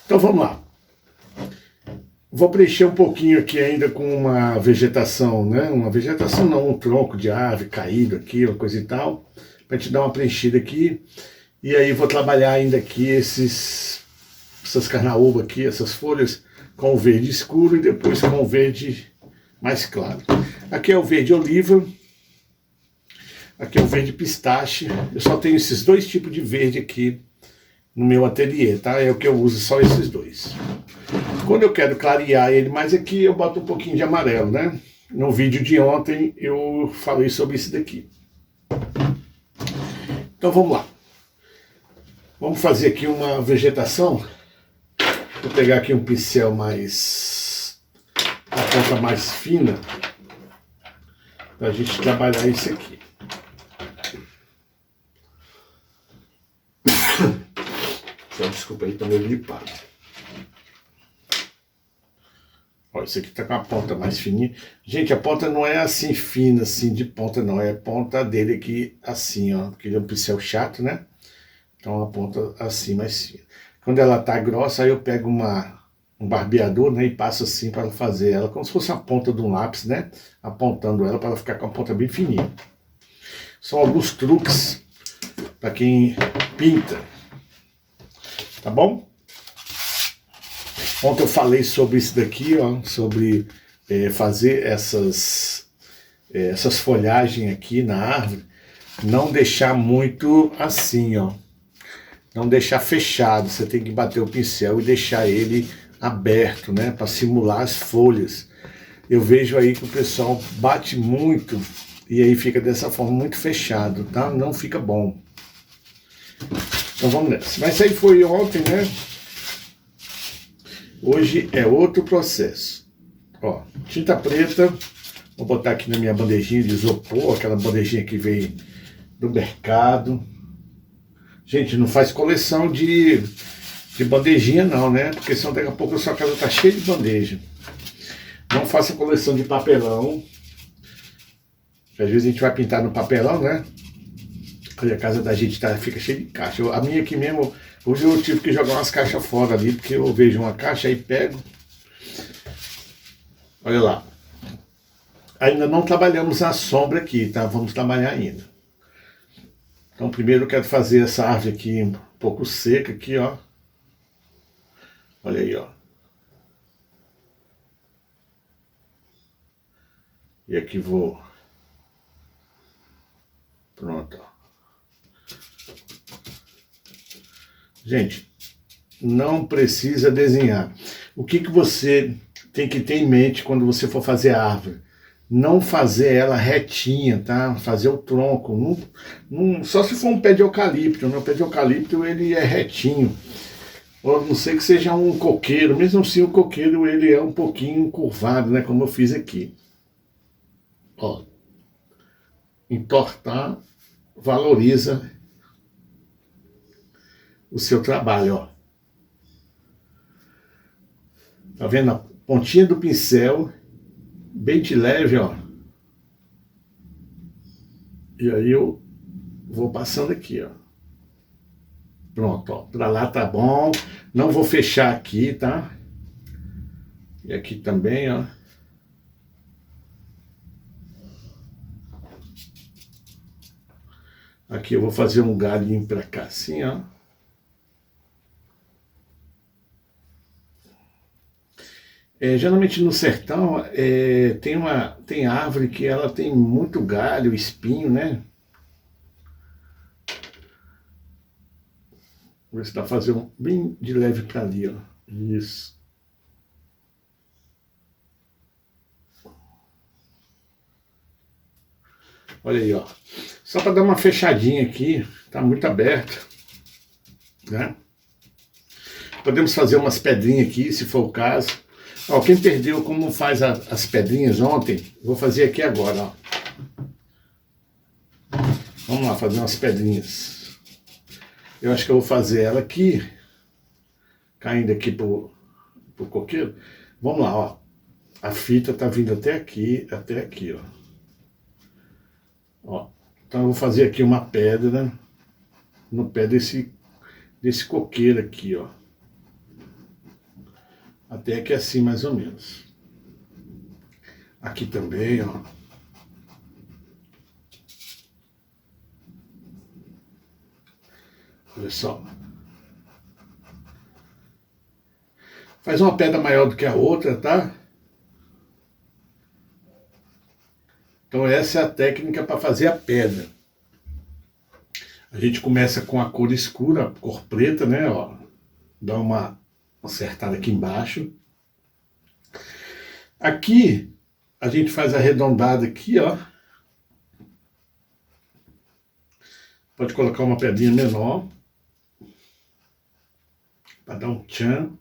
Então vamos lá. Vou preencher um pouquinho aqui ainda com uma vegetação, né? Uma vegetação não, um tronco de árvore caído aqui, uma coisa e tal, para te dar uma preenchida aqui. E aí vou trabalhar ainda aqui essas carnaúbas aqui, essas folhas com o verde escuro e depois com o verde mais claro. Aqui é o verde oliva, aqui é o verde pistache. Eu só tenho esses dois tipos de verde aqui no meu ateliê, tá? É o que eu uso, só esses dois. Quando eu quero clarear ele mais aqui, eu boto um pouquinho de amarelo, né? No vídeo de ontem eu falei sobre isso daqui. Então vamos lá. Vamos fazer aqui uma vegetação. Vou pegar aqui um pincel mais... a ponta mais fina, para a gente trabalhar isso aqui. Só desculpa aí, tô meio gripado. Ó, esse aqui tá com a ponta mais fininha. Gente, a ponta não é assim fina, assim, de ponta não. É a ponta dele aqui, assim, ó. Porque ele é um pincel chato, né? Então a ponta assim, mais fina. Quando ela tá grossa, aí eu pego um barbeador, né? E passo assim para fazer ela, como se fosse a ponta de um lápis, né? Apontando ela para ela ficar com a ponta bem fininha. São alguns truques para quem pinta. Tá bom? Ontem eu falei sobre isso daqui, ó, sobre fazer essas folhagens aqui na árvore, não deixar muito assim, ó, não deixar fechado. Você tem que bater o pincel e deixar ele aberto, né, para simular as folhas. Eu vejo aí que o pessoal bate muito e aí fica dessa forma muito fechado, tá? Não fica bom. Então vamos nessa. Mas isso aí foi ontem, né? Hoje é outro processo. Ó, tinta preta, vou botar aqui na minha bandejinha de isopor, aquela bandejinha que veio do mercado. Gente, não faz coleção de bandejinha não, né? Porque senão daqui a pouco a sua casa tá cheia de bandeja. Não faça coleção de papelão. Às vezes a gente vai pintar no papelão, né? Aí a casa da gente fica cheia de caixa. A minha aqui mesmo, hoje eu tive que jogar umas caixas fora ali, porque eu vejo uma caixa e pego. Olha lá. Ainda não trabalhamos a sombra aqui, tá? Vamos trabalhar ainda. Então primeiro eu quero fazer essa árvore aqui um pouco seca aqui, ó. Olha aí, ó. E aqui vou... Pronto, ó. Gente, não precisa desenhar. O que você tem que ter em mente quando você for fazer a árvore? Não fazer ela retinha, tá? Fazer o tronco. Só se for um pé de eucalipto, né? O pé de eucalipto ele é retinho. Ou a não ser que seja um coqueiro. Mesmo assim o coqueiro ele é um pouquinho curvado, né? Como eu fiz aqui. Ó. Entortar valoriza o seu trabalho, ó. Tá vendo a pontinha do pincel, bem de leve, ó. E aí eu vou passando aqui, ó. Pronto, ó. Pra lá tá bom. Não vou fechar aqui, tá? E aqui também, ó. Aqui eu vou fazer um galinho pra cá, assim, ó. Geralmente no sertão tem árvore que ela tem muito galho, espinho, né? Vou ver se dá pra fazer um bem de leve para ali, ó. Isso. Olha aí, ó. Só para dar uma fechadinha aqui, tá muito aberto, né? Podemos fazer umas pedrinhas aqui, se for o caso. Ó, quem perdeu como faz as pedrinhas ontem, vou fazer aqui agora, ó. Vamos lá, fazer umas pedrinhas. Eu acho que eu vou fazer ela aqui, caindo aqui pro coqueiro. Vamos lá, ó. A fita tá vindo até aqui, ó. Ó. Então eu vou fazer aqui uma pedra no pé desse coqueiro aqui, ó. Até aqui assim, mais ou menos. Aqui também, ó. Olha só. Faz uma pedra maior do que a outra, tá? Então essa é a técnica para fazer a pedra. A gente começa com a cor escura, a cor preta, né? Ó, dá uma acertada aqui embaixo. Aqui a gente faz arredondada aqui, ó. Pode colocar uma pedrinha menor para dar um tchan.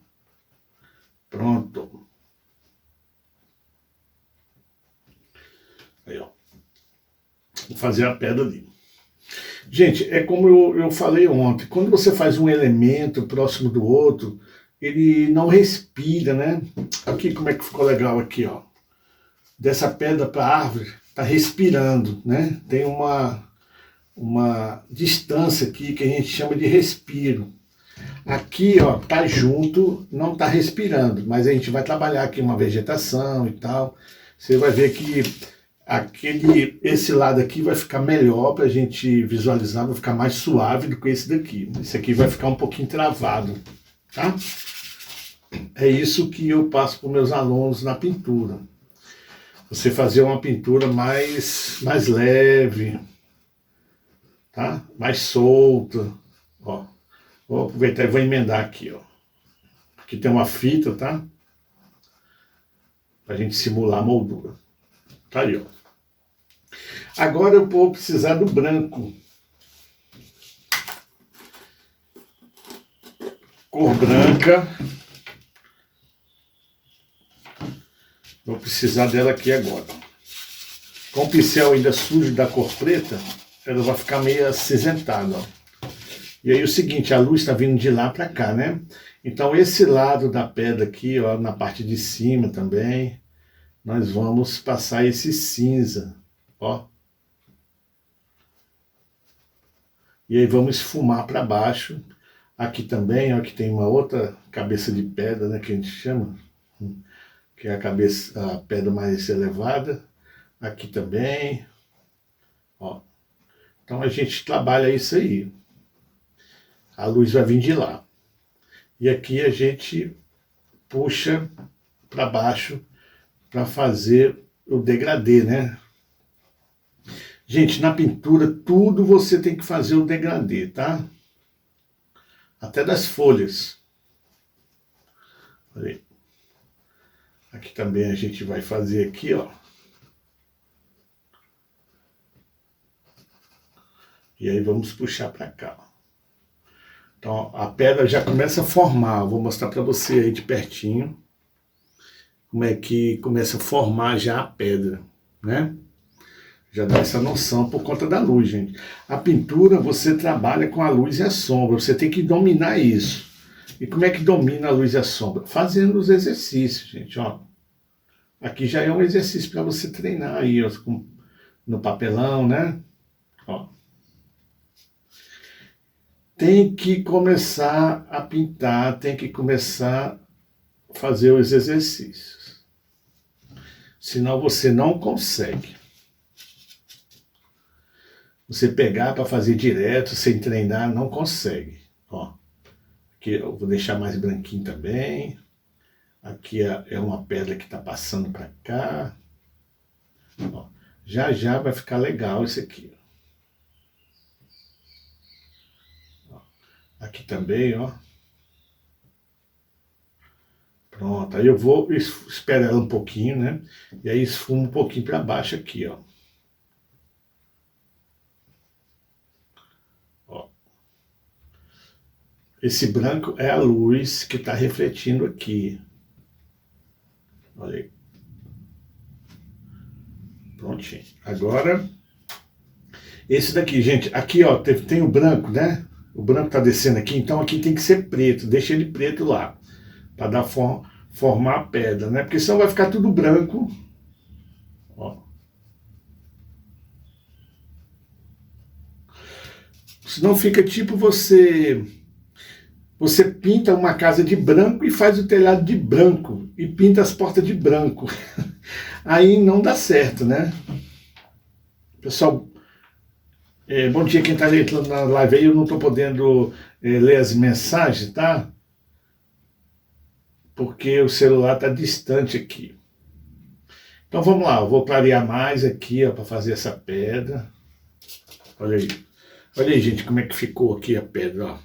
Pronto. Aí, ó. Vou fazer a pedra ali. Gente, é como eu falei ontem, quando você faz um elemento próximo do outro, ele não respira, né? Aqui como é que ficou legal aqui, ó. Dessa pedra para a árvore, tá respirando, né? Tem uma distância aqui que a gente chama de respiro. Aqui, ó, tá junto, não tá respirando, mas a gente vai trabalhar aqui uma vegetação e tal. Você vai ver que esse lado aqui vai ficar melhor para a gente visualizar, vai ficar mais suave do que esse daqui. Esse aqui vai ficar um pouquinho travado, tá? É isso que eu passo para os meus alunos na pintura. Você fazer uma pintura mais leve, tá? Mais solta, ó. Vou aproveitar e vou emendar aqui, ó. Aqui tem uma fita, tá? Pra gente simular a moldura. Tá aí, ó. Agora eu vou precisar do branco. Cor branca. Vou precisar dela aqui agora. Com o pincel ainda sujo da cor preta, ela vai ficar meio acinzentada, ó. E aí o seguinte, a luz está vindo de lá para cá, né? Então esse lado da pedra aqui, ó, na parte de cima também, nós vamos passar esse cinza, ó. E aí vamos esfumar para baixo. Aqui também, ó, que tem uma outra cabeça de pedra, né, que a gente chama, que é a pedra mais elevada. Aqui também, ó. Então a gente trabalha isso aí. A luz vai vir de lá. E aqui a gente puxa para baixo para fazer o degradê, né? Gente, na pintura tudo você tem que fazer o degradê, tá? Até das folhas. Olha aí. Aqui também a gente vai fazer aqui, ó. E aí vamos puxar para cá. Então a pedra já começa a formar. Vou mostrar para você aí de pertinho como é que começa a formar já a pedra, né? Já dá essa noção por conta da luz, gente. A pintura você trabalha com a luz e a sombra. Você tem que dominar isso. E como é que domina a luz e a sombra? Fazendo os exercícios, gente, ó. Aqui já é um exercício para você treinar aí, ó, no papelão, né? Ó. Tem que começar a pintar, tem que começar a fazer os exercícios. Senão você não consegue. Você pegar para fazer direto, sem treinar, não consegue. Ó. Aqui eu vou deixar mais branquinho também. Aqui é uma pedra que está passando para cá. Ó. Já já vai ficar legal isso aqui. Aqui também, ó. Pronto, aí eu vou esperar ela um pouquinho, né? E aí esfumo um pouquinho para baixo aqui, ó. Ó. Esse branco é a luz que está refletindo aqui. Olha aí. Prontinho. Agora, esse daqui, gente, aqui, ó, tem o branco, né? O branco tá descendo aqui, então aqui tem que ser preto. Deixa ele preto lá, para dar formar a pedra, né? Porque senão vai ficar tudo branco. Ó. Senão fica tipo você você pinta uma casa de branco e faz o telhado de branco e pinta as portas de branco. Aí não dá certo, né? Pessoal, bom dia quem está entrando na live aí, eu não estou podendo ler as mensagens, tá? Porque o celular está distante aqui. Então vamos lá, eu vou clarear mais aqui para fazer essa pedra. Olha aí. Olha aí, gente, como é que ficou aqui a pedra, ó.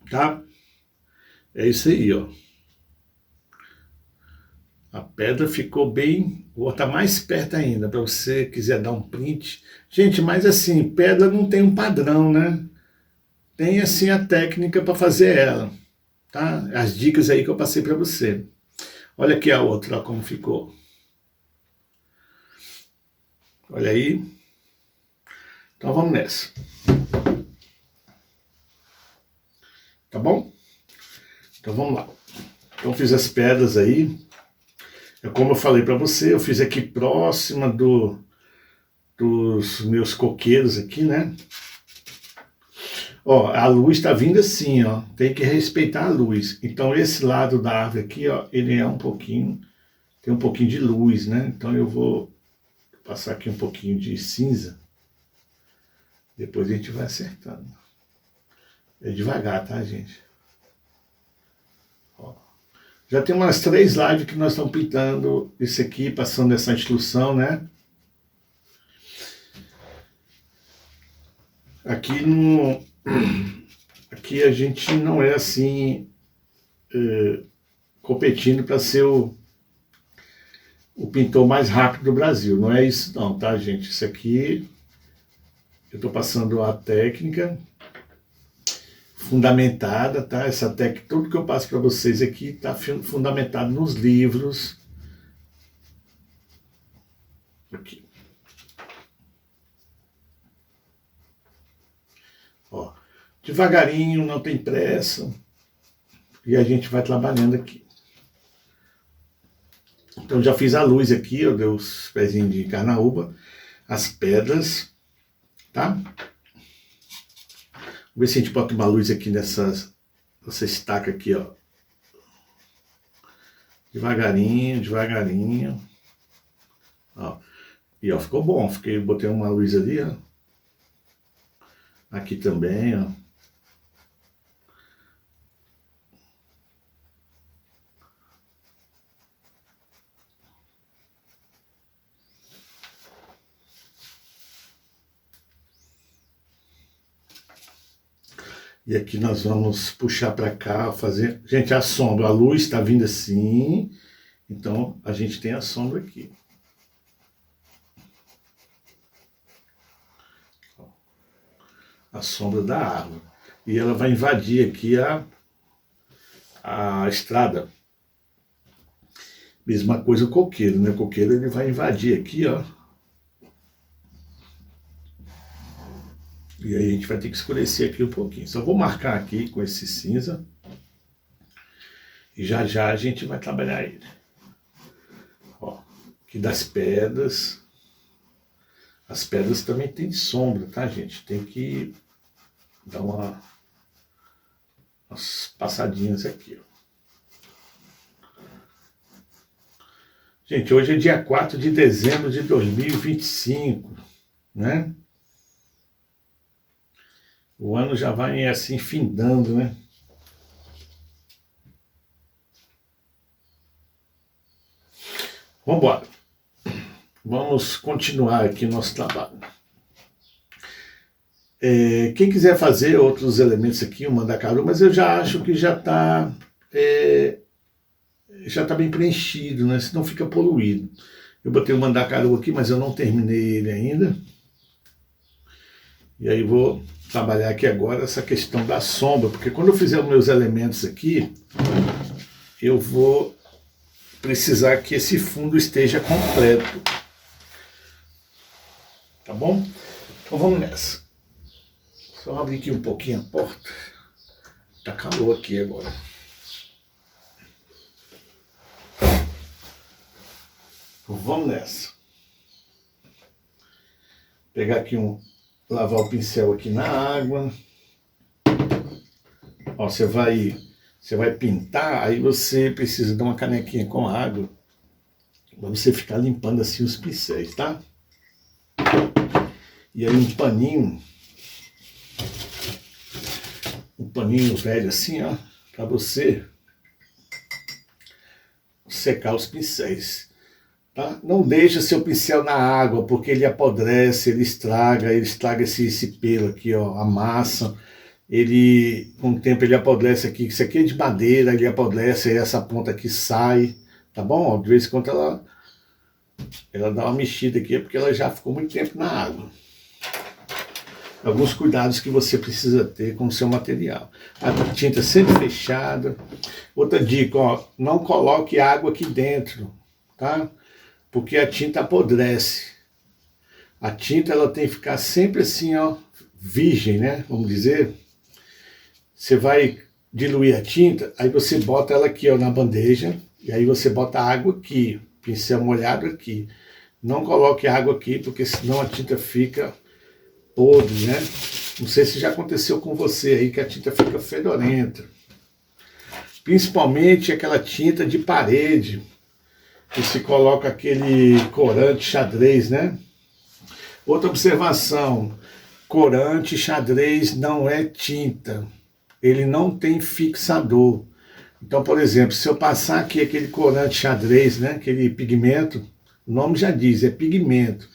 Tá? É isso aí, ó. A pedra ficou bem... Vou botar mais perto ainda, para você quiser dar um print. Gente, mas assim, pedra não tem um padrão, né? Tem assim a técnica para fazer ela, tá? As dicas aí que eu passei para você. Olha aqui a outra, ó, como ficou. Olha aí. Então vamos nessa. Tá bom? Então vamos lá. Então fiz as pedras aí. É como eu falei para você, eu fiz aqui próxima dos meus coqueiros aqui, né? Ó, a luz está vindo assim, ó. Tem que respeitar a luz. Então esse lado da árvore aqui, ó, ele é um pouquinho, tem um pouquinho de luz, né? Então eu vou passar aqui um pouquinho de cinza. Depois a gente vai acertando. É devagar, tá, gente? Ó. Já tem umas 3 lives que nós estamos pintando isso aqui, passando essa instrução, né? Aqui a gente não é assim competindo para ser o pintor mais rápido do Brasil. Não é isso não, tá, gente? Isso aqui eu estou passando a técnica fundamentada, tá? Essa técnica, tudo que eu passo para vocês aqui está fundamentado nos livros. Aqui. Ó, devagarinho, não tem pressa. E a gente vai trabalhando aqui. Então já fiz a luz aqui, eu dei os pezinhos de carnaúba, as pedras, tá? Vamos ver se a gente bota uma luz aqui nessa estaca aqui, ó. Devagarinho, devagarinho. Ó. E ó, ficou bom, botei uma luz ali, ó. Aqui também, ó. E aqui nós vamos puxar para cá, fazer... Gente, a sombra, a luz está vindo assim, então a gente tem a sombra aqui. A sombra da árvore. E ela vai invadir aqui a estrada. Mesma coisa o coqueiro, né? O coqueiro ele vai invadir aqui, ó. E aí a gente vai ter que escurecer aqui um pouquinho. Só vou marcar aqui com esse cinza. E já já a gente vai trabalhar ele. Ó, aqui das pedras. As pedras também tem sombra, tá, gente? Tem que dar umas passadinhas aqui, ó. Gente, hoje é dia 4 de dezembro de 2025, né? O ano já vai assim findando, né? Vamos embora. Vamos continuar aqui o nosso trabalho. Quem quiser fazer outros elementos aqui, o mandacaru, mas eu já acho que já está bem preenchido, né? Senão fica poluído. Eu botei o mandacaru aqui, mas eu não terminei ele ainda. E aí vou trabalhar aqui agora essa questão da sombra, porque quando eu fizer os meus elementos aqui, eu vou precisar que esse fundo esteja completo. Tá bom? Então vamos nessa. Só abrir aqui um pouquinho a porta. Tá calor aqui agora. Então vamos nessa. Pegar aqui lavar o pincel aqui na água. Ó, você vai pintar, aí você precisa de uma canequinha com água para você ficar limpando assim os pincéis, tá? E aí um paninho velho assim, ó, para você secar os pincéis. Tá? Não deixa seu pincel na água, porque ele apodrece, ele estraga esse pelo aqui, ó, a massa. Ele, com o tempo, ele apodrece aqui. Isso aqui é de madeira, ele apodrece, aí essa ponta aqui sai, tá bom? Ó, de vez em quando ela dá uma mexida aqui, porque ela já ficou muito tempo na água. Alguns cuidados que você precisa ter com o seu material. A tinta sempre fechada. Outra dica, ó, não coloque água aqui dentro, tá? Porque a tinta apodrece. A tinta ela tem que ficar sempre assim, ó, virgem, né? Vamos dizer. Você vai diluir a tinta, aí você bota ela aqui, ó, na bandeja, e aí você bota a água aqui, pincel molhado aqui. Não coloque água aqui, porque senão a tinta fica podre, né? Não sei se já aconteceu com você aí, que a tinta fica fedorenta. Principalmente aquela tinta de parede, que se coloca aquele corante xadrez, né? Outra observação, corante xadrez não é tinta, ele não tem fixador. Então, por exemplo, se eu passar aqui aquele corante xadrez, né, aquele pigmento, o nome já diz, é pigmento.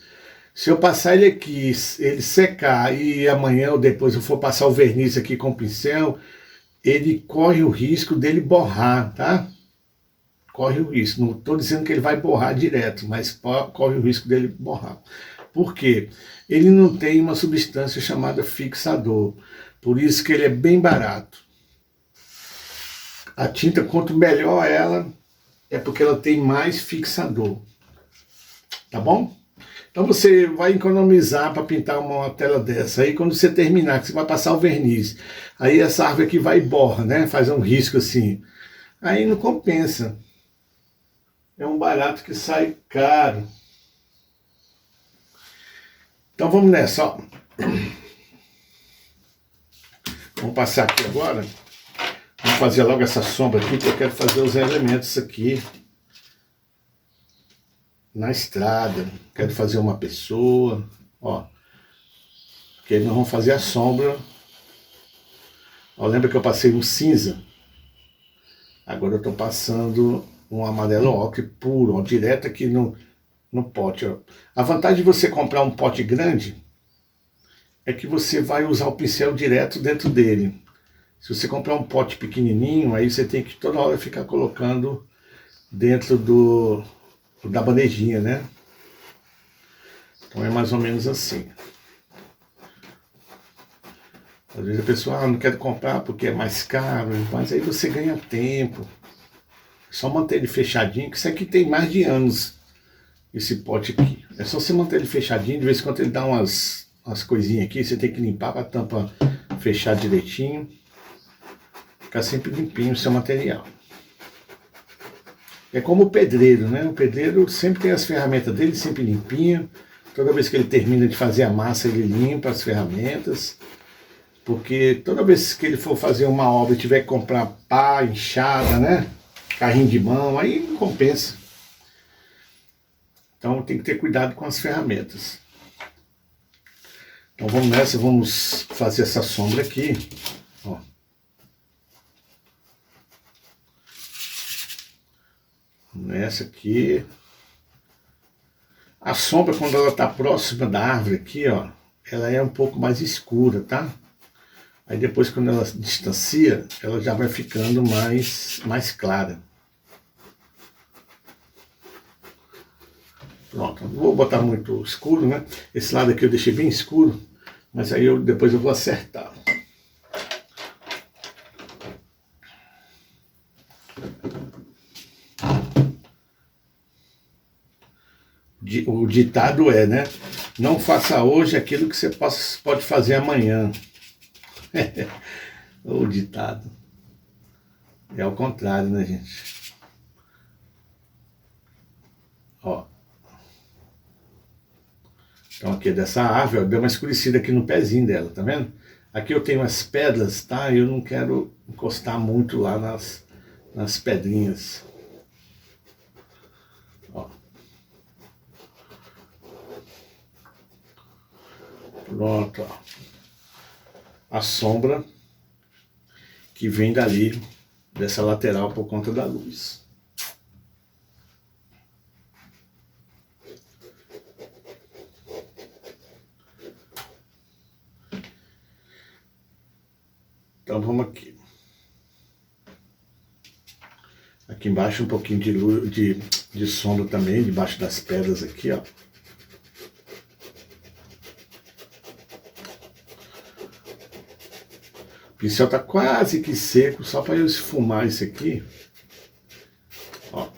Se eu passar ele aqui, ele secar e amanhã ou depois eu for passar o verniz aqui com o pincel, ele corre o risco dele borrar, tá? Corre o risco. Não estou dizendo que ele vai borrar direto, mas corre o risco dele borrar. Por quê? Ele não tem uma substância chamada fixador. Por isso que ele é bem barato. A tinta, quanto melhor ela, é porque ela tem mais fixador. Tá bom? Então você vai economizar para pintar uma tela dessa. Aí quando você terminar, que você vai passar o verniz, aí essa árvore aqui vai e borra, né? Faz um risco assim. Aí não compensa. É um barato que sai caro. Então vamos nessa, ó. Vamos passar aqui agora. Vamos fazer logo essa sombra aqui, que eu quero fazer os elementos aqui na estrada. Quero fazer uma pessoa, ó. Porque nós vamos fazer a sombra. Ó, lembra que eu passei um cinza? Agora eu estou passando um amarelo ocre puro, ó, direto aqui no pote, ó. A vantagem de você comprar um pote grande é que você vai usar o pincel direto dentro dele. Se você comprar um pote pequenininho, aí você tem que toda hora ficar colocando dentro da bandejinha, né? Então é mais ou menos assim. Às vezes a pessoa, não quero comprar porque é mais caro, mas aí você ganha tempo. É só manter ele fechadinho, que isso aqui tem mais de anos, esse pote aqui. É só você manter ele fechadinho, de vez em quando ele dá umas coisinhas aqui, você tem que limpar para a tampa fechar direitinho. Ficar sempre limpinho o seu material. É como o pedreiro, né? O pedreiro sempre tem as ferramentas dele sempre limpinha. Toda vez que ele termina de fazer a massa, ele limpa as ferramentas. Porque toda vez que ele for fazer uma obra e tiver que comprar pá, enxada, né? Carrinho de mão, aí não compensa. Então tem que ter cuidado com as ferramentas. Então vamos nessa, vamos fazer essa sombra aqui. Ó. Nessa aqui. A sombra, quando ela está próxima da árvore aqui, ó, ela é um pouco mais escura, tá? Aí depois, quando ela se distancia, ela já vai ficando mais clara. Pronto, não vou botar muito escuro, né? Esse lado aqui eu deixei bem escuro, mas aí depois eu vou acertar. O ditado é, né? Não faça hoje aquilo que você pode fazer amanhã. O ditado. É ao contrário, né, gente? Ó. Então aqui dessa árvore, ó, deu uma escurecida aqui no pezinho dela, tá vendo? Aqui eu tenho as pedras, tá? Eu não quero encostar muito lá nas pedrinhas. Ó. Pronto, ó. A sombra que vem dali, dessa lateral por conta da luz. Então vamos aqui. Aqui embaixo um pouquinho de luz, de sombra também, debaixo das pedras aqui, ó. O pincel tá quase que seco, só para eu esfumar isso aqui. Ó.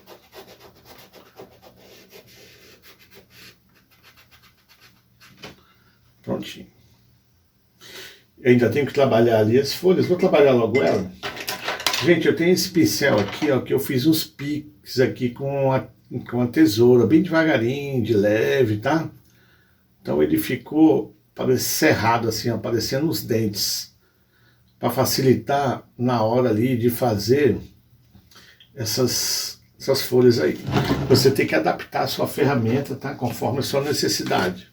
Prontinho. Eu ainda tenho que trabalhar ali as folhas, vou trabalhar logo ela. Gente, eu tenho esse pincel aqui, ó, que eu fiz uns piques aqui com a tesoura, bem devagarinho, de leve, tá? Então ele ficou cerrado assim, ó, parecendo os dentes, para facilitar na hora ali de fazer essas folhas aí. Você tem que adaptar a sua ferramenta, tá? Conforme a sua necessidade.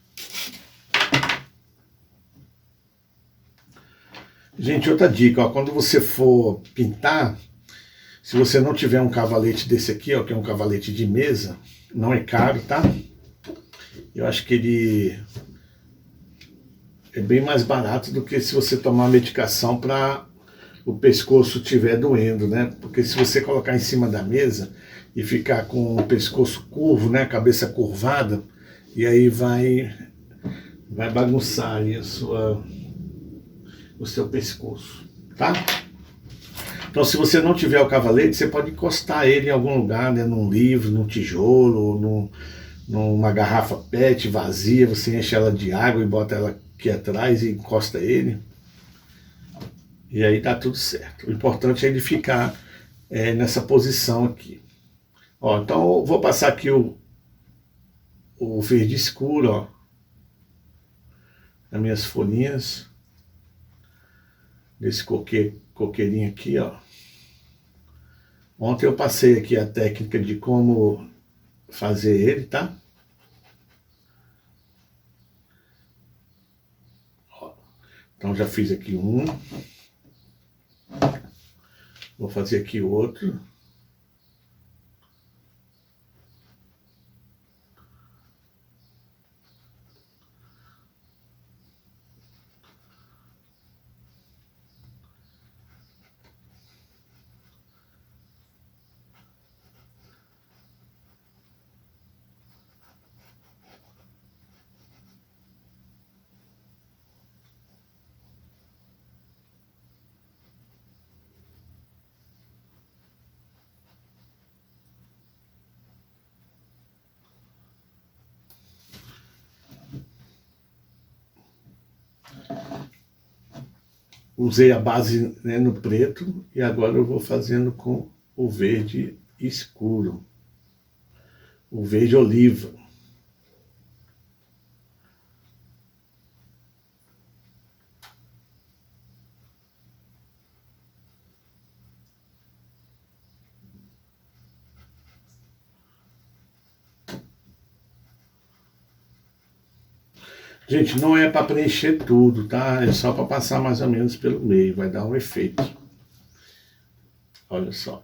Gente, outra dica, ó, quando você for pintar, se você não tiver um cavalete desse aqui, ó, que é um cavalete de mesa, não é caro, tá? Eu acho que ele é bem mais barato do que se você tomar medicação para o pescoço estiver doendo, né? Porque se você colocar em cima da mesa e ficar com o pescoço curvo, né, a cabeça curvada, e aí vai bagunçar aí o seu pescoço, tá? Então, se você não tiver o cavalete, você pode encostar ele em algum lugar, né, num livro, num tijolo, numa garrafa PET vazia, você enche ela de água e bota ela aqui atrás e encosta ele. E aí tá tudo certo. O importante é ele ficar nessa posição aqui. Ó, então eu vou passar aqui o verde escuro, ó, nas minhas folhinhas desse coqueirinho aqui, ó. Ontem eu passei aqui a técnica de como fazer ele, tá? Ó, então já fiz aqui um. Vou fazer aqui outro. Usei a base, né, no preto e agora eu vou fazendo com o verde escuro, o verde oliva. Gente, não é para preencher tudo, tá? É só para passar mais ou menos pelo meio, vai dar um efeito. Olha só.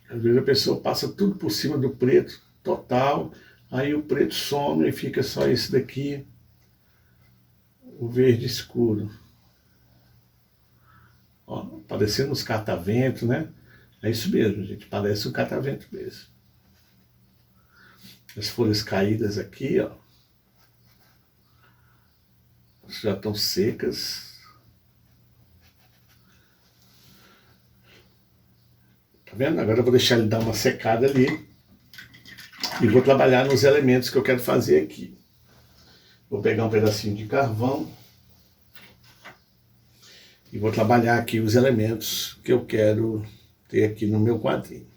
Às vezes a pessoa passa tudo por cima do preto, total, aí o preto some e fica só esse daqui, o verde escuro. Ó, parecendo uns cataventos, né? É isso mesmo, gente, parece um catavento mesmo. As folhas caídas aqui, ó, já estão secas. Tá vendo? Agora eu vou deixar ele dar uma secada ali. E vou trabalhar nos elementos que eu quero fazer aqui. Vou pegar um pedacinho de carvão. E vou trabalhar aqui os elementos que eu quero ter aqui no meu quadrinho.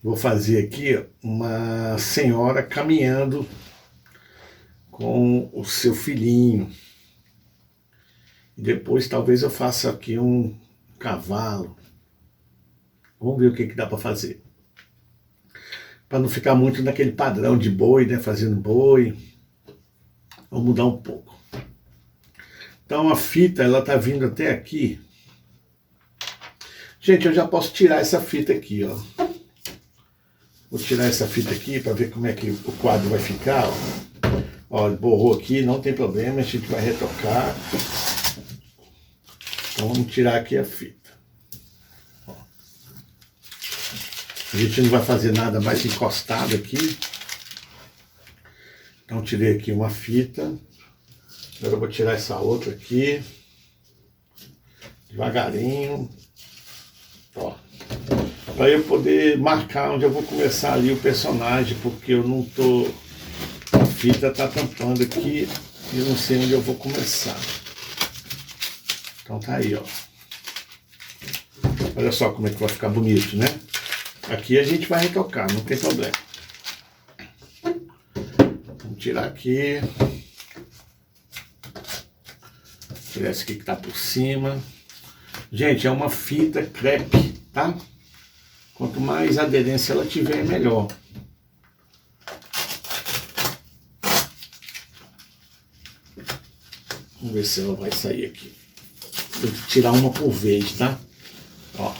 Vou fazer aqui uma senhora caminhando com o seu filhinho. E depois talvez eu faça aqui um cavalo. Vamos ver o que dá para fazer. Para não ficar muito naquele padrão de boi, né? Fazendo boi. Vamos mudar um pouco. Então a fita, ela tá vindo até aqui. Gente, eu já posso tirar essa fita aqui, ó. Vou tirar essa fita aqui para ver como é que o quadro vai ficar, ó. Ó, borrou aqui, não tem problema, a gente vai retocar. Então vamos tirar aqui a fita. Ó. A gente não vai fazer nada mais encostado aqui. Então tirei aqui uma fita. Agora eu vou tirar essa outra aqui. Devagarinho. Ó. Para eu poder marcar onde eu vou começar ali o personagem, porque eu não tô... A fita tá tampando aqui e eu não sei onde eu vou começar. Então tá aí, ó. Olha só como é que vai ficar bonito, né? Aqui a gente vai retocar, não tem problema. Vamos tirar aqui. Tirar esse aqui que tá por cima. Gente, é uma fita crepe, tá? Quanto mais aderência ela tiver, melhor. Vamos ver se ela vai sair aqui. Tem que tirar uma por vez, tá? Ó.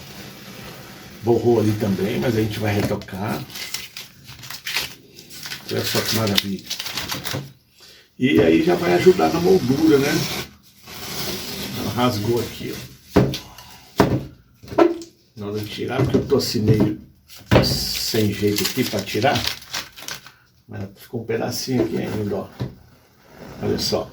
Borrou ali também, mas a gente vai retocar. Olha só que maravilha. E aí já vai ajudar na moldura, né? Ela rasgou aqui, ó. Na hora de tirar, porque eu tô assim meio sem jeito aqui para tirar. Mas ficou um pedacinho aqui ainda, ó. Olha só.